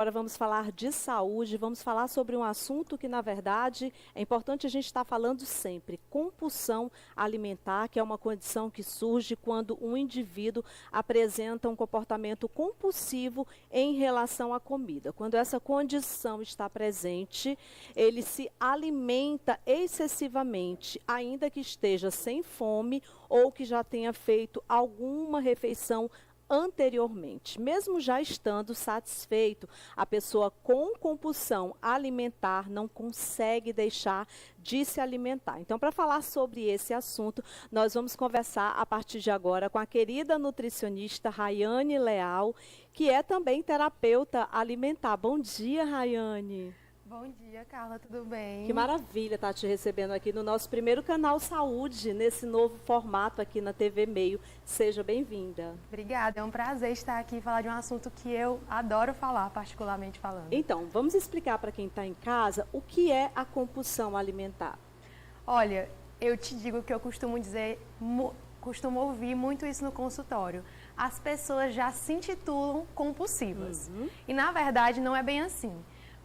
Agora vamos falar de saúde, vamos falar sobre um assunto que, na verdade, é importante a gente estar falando sempre, compulsão alimentar, que é uma condição que surge quando um indivíduo apresenta um comportamento compulsivo em relação à comida. Quando essa condição está presente, ele se alimenta excessivamente, ainda que esteja sem fome ou que já tenha feito alguma refeição anteriormente. Mesmo já estando satisfeito, a pessoa com compulsão alimentar não consegue deixar de se alimentar. Então, para falar sobre esse assunto, nós vamos conversar a partir de agora com a querida nutricionista Rayane Leal, que é também terapeuta alimentar. Bom dia, Rayane. Bom dia, Carla, tudo bem? Que maravilha estar te recebendo aqui no nosso primeiro canal Saúde, nesse novo formato aqui na TV Meio. Seja bem-vinda. Obrigada, é um prazer estar aqui e falar de um assunto que eu adoro falar, particularmente falando. Então, vamos explicar para quem está em casa o que é a compulsão alimentar. Olha, eu te digo que eu costumo dizer, costumo ouvir muito isso no consultório. As pessoas já se intitulam compulsivas. E, na verdade, não é bem assim.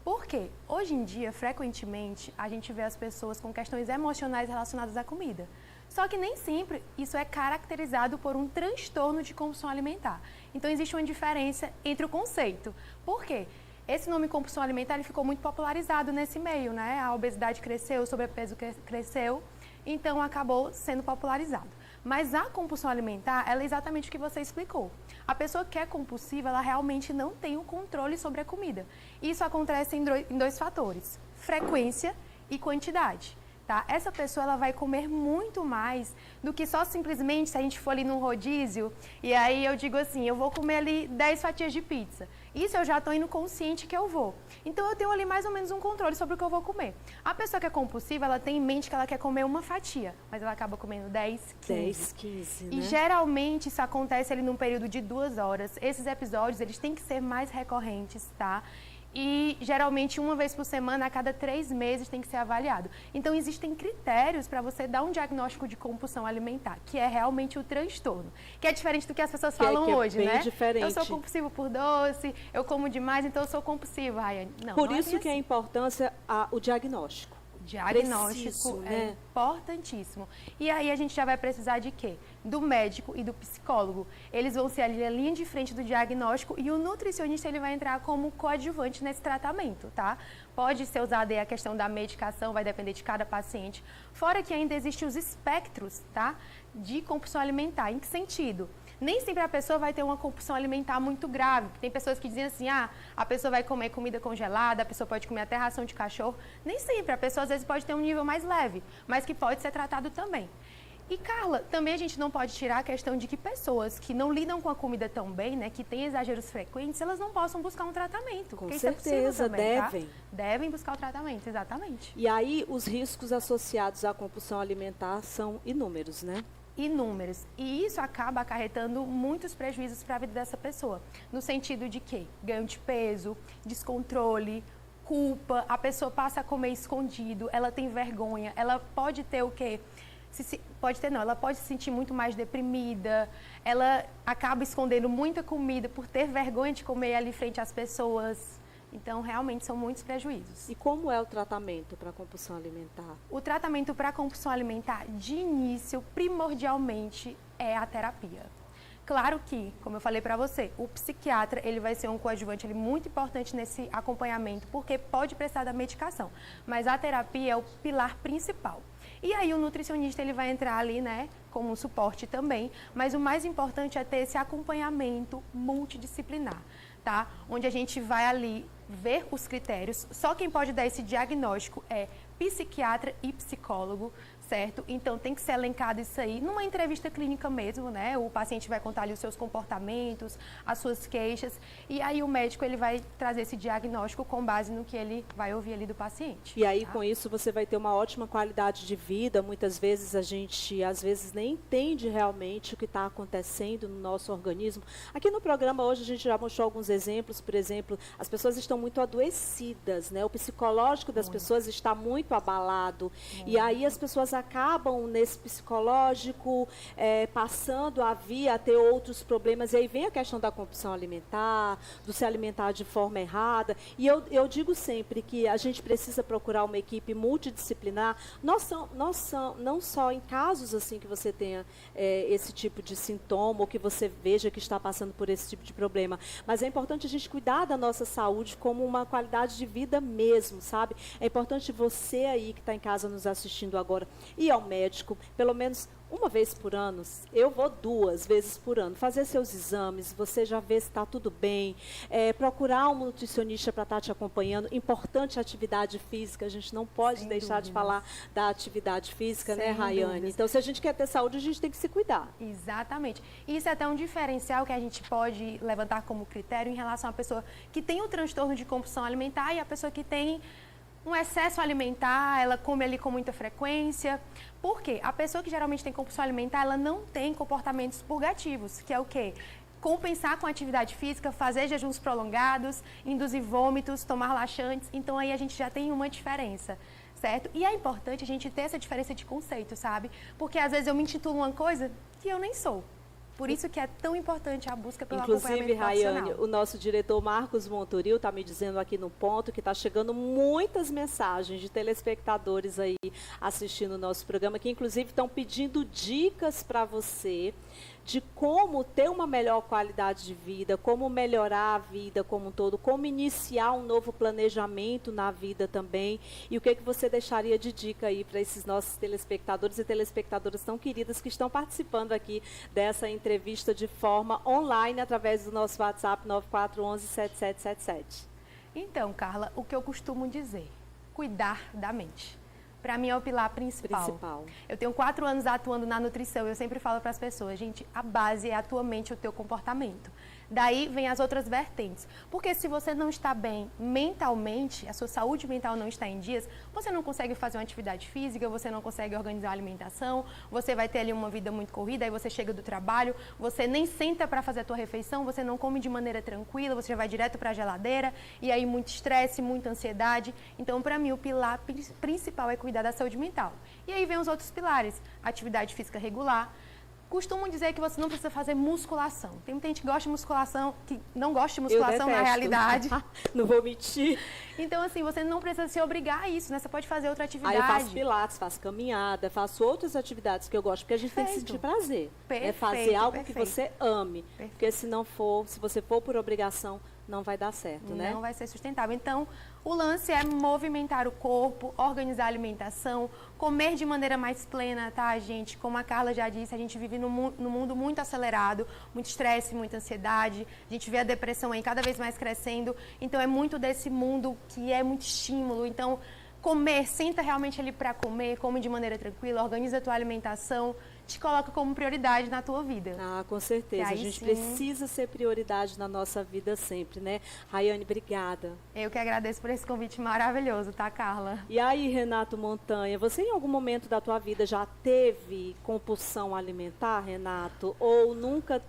Por quê? Hoje em dia, frequentemente, a gente vê as pessoas com questões emocionais relacionadas à comida. Só que nem sempre isso é caracterizado por um transtorno de compulsão alimentar. Então, existe uma diferença entre o conceito. Por quê? Esse nome compulsão alimentar ele ficou muito popularizado nesse meio, né? A obesidade cresceu, o sobrepeso cresceu, então acabou sendo popularizado. Mas a compulsão alimentar, ela é exatamente o que você explicou. A pessoa que é compulsiva, ela realmente não tem o controle sobre a comida. Isso acontece em dois fatores, frequência e quantidade. Tá? Essa pessoa ela vai comer muito mais do que só simplesmente se a gente for ali num rodízio e aí eu digo assim, eu vou comer ali 10 fatias de pizza. Isso eu já estou indo consciente que eu vou. Então eu tenho ali mais ou menos um controle sobre o que eu vou comer. A pessoa que é compulsiva, ela tem em mente que ela quer comer uma fatia, mas ela acaba comendo 10, 15. 10, 15, né? E geralmente isso acontece ali num período de 2 horas. Esses episódios, eles têm que ser mais recorrentes, tá? E geralmente uma vez por semana, a cada 3 meses tem que ser avaliado. Então existem critérios para você dar um diagnóstico de compulsão alimentar, que é realmente o transtorno, que é diferente do que as pessoas falam hoje, bem né? Diferente. Eu sou compulsivo por doce, eu como demais, então eu sou compulsiva, Rayane. Não, por não isso é que é a importância o diagnóstico. Diagnóstico é importantíssimo. E aí a gente já vai precisar de quê? Do médico e do psicólogo. Eles vão ser ali a linha de frente do diagnóstico e o nutricionista ele vai entrar como coadjuvante nesse tratamento, tá? Pode ser usada aí a questão da medicação, vai depender de cada paciente. Fora que ainda existem os espectros, tá? De compulsão alimentar. Em que sentido? Nem sempre a pessoa vai ter uma compulsão alimentar muito grave. Tem pessoas que dizem assim, a pessoa vai comer comida congelada, a pessoa pode comer até ração de cachorro. Nem sempre, a pessoa às vezes pode ter um nível mais leve, mas que pode ser tratado também. E, Carla, também a gente não pode tirar a questão de que pessoas que não lidam com a comida tão bem, né, que têm exageros frequentes, elas não possam buscar um tratamento. Com certeza, também, devem. Tá? Devem buscar o tratamento, exatamente. E aí, os riscos associados à compulsão alimentar são inúmeros, né? Inúmeros. E isso acaba acarretando muitos prejuízos para a vida dessa pessoa. No sentido de que ganho de peso, descontrole, culpa, a pessoa passa a comer escondido, ela tem vergonha, ela pode ter o quê? Ela pode se sentir muito mais deprimida, ela acaba escondendo muita comida por ter vergonha de comer ali frente às pessoas. Então, realmente, são muitos prejuízos. E como é o tratamento para a compulsão alimentar? O tratamento para a compulsão alimentar, de início, primordialmente, é a terapia. Claro que, como eu falei para você, o psiquiatra ele vai ser um coadjuvante muito importante nesse acompanhamento, porque pode precisar da medicação, mas a terapia é o pilar principal. E aí o nutricionista ele vai entrar ali, né, como um suporte também, mas o mais importante é ter esse acompanhamento multidisciplinar, tá? Onde a gente vai ali ver os critérios, só quem pode dar esse diagnóstico é psiquiatra e psicólogo, certo? Então tem que ser elencado isso aí numa entrevista clínica mesmo, né? O paciente vai contar ali os seus comportamentos, as suas queixas, e aí o médico ele vai trazer esse diagnóstico com base no que ele vai ouvir ali do paciente. E aí tá? com isso você vai ter uma ótima qualidade de vida. Muitas vezes a gente, nem entende realmente o que está acontecendo no nosso organismo. Aqui no programa hoje a gente já mostrou alguns exemplos, por exemplo, as pessoas estão muito adoecidas, né? O psicológico das pessoas está muito abalado, e aí as pessoas acabam nesse psicológico, passando a vir a ter outros problemas, e aí vem a questão da compulsão alimentar, do se alimentar de forma errada, e eu digo sempre que a gente precisa procurar uma equipe multidisciplinar, não só em casos assim que você tenha esse tipo de sintoma, ou que você veja que está passando por esse tipo de problema, mas é importante a gente cuidar da nossa saúde como uma qualidade de vida mesmo, sabe? É importante você aí que está em casa nos assistindo agora ir ao médico, pelo menos uma vez por ano, eu vou 2 vezes por ano, fazer seus exames, você já vê se está tudo bem, procurar um nutricionista para estar te acompanhando, importante a atividade física, a gente não pode Sem deixar de dúvidas. falar da atividade física, né, Sem Rayane? dúvidas. Então, se a gente quer ter saúde, a gente tem que se cuidar. Exatamente. Isso é até um diferencial que a gente pode levantar como critério em relação à pessoa que tem o transtorno de compulsão alimentar e a pessoa que tem um excesso alimentar, ela come ali com muita frequência. Por quê? A pessoa que geralmente tem compulsão alimentar, ela não tem comportamentos purgativos, que é o quê? Compensar com atividade física, fazer jejuns prolongados, induzir vômitos, tomar laxantes. Então aí a gente já tem uma diferença, certo? E é importante a gente ter essa diferença de conceito, sabe? Porque às vezes eu me intitulo uma coisa que eu nem sou. Por isso que é tão importante a busca pelo Inclusive, acompanhamento Rayane, profissional. o nosso diretor Marcos Montoril está me dizendo aqui no ponto que está chegando muitas mensagens de telespectadores aí assistindo o nosso programa, que inclusive estão pedindo dicas para você de como ter uma melhor qualidade de vida, como melhorar a vida como um todo, como iniciar um novo planejamento na vida também. E o que você deixaria de dica aí para esses nossos telespectadores e telespectadoras tão queridas que estão participando aqui dessa entrevista de forma online através do nosso WhatsApp 9411-7777? Então, Carla, o que eu costumo dizer, cuidar da mente. Para mim é o pilar principal. Eu tenho 4 anos atuando na nutrição e eu sempre falo para as pessoas, gente, a base é a tua mente, o teu comportamento. Daí vem as outras vertentes. Porque se você não está bem mentalmente, a sua saúde mental não está em dias, você não consegue fazer uma atividade física, você não consegue organizar a alimentação, você vai ter ali uma vida muito corrida, aí você chega do trabalho, você nem senta para fazer a tua refeição, você não come de maneira tranquila, você já vai direto para a geladeira, e aí muito estresse, muita ansiedade. Então, para mim, o pilar principal é cuidar da saúde mental. E aí vem os outros pilares, atividade física regular. Costumo dizer que você não precisa fazer musculação. Tem muita gente que gosta de musculação, que não gosta de musculação na realidade. Não vou mentir. Então, assim, você não precisa se obrigar a isso, né? Você pode fazer outra atividade. Aí eu faço pilates, faço caminhada, faço outras atividades que eu gosto, porque a gente tem que sentir prazer. É fazer algo que você ame. Porque se você for por obrigação, não vai dar certo, né? Não vai ser sustentável. Então, o lance é movimentar o corpo, organizar a alimentação, comer de maneira mais plena, tá, gente? Como a Carla já disse, a gente vive num mundo muito acelerado, muito estresse, muita ansiedade. A gente vê a depressão aí cada vez mais crescendo. Então, é muito desse mundo que é muito estímulo. Então, comer, senta realmente ali para comer, come de maneira tranquila, organiza a tua alimentação, te coloca como prioridade na tua vida. Ah, com certeza. A gente precisa ser prioridade na nossa vida sempre, né? Rayane, obrigada. Eu que agradeço por esse convite maravilhoso, tá, Carla? E aí, Renato Montanha, você em algum momento da tua vida já teve compulsão alimentar, Renato? Ou nunca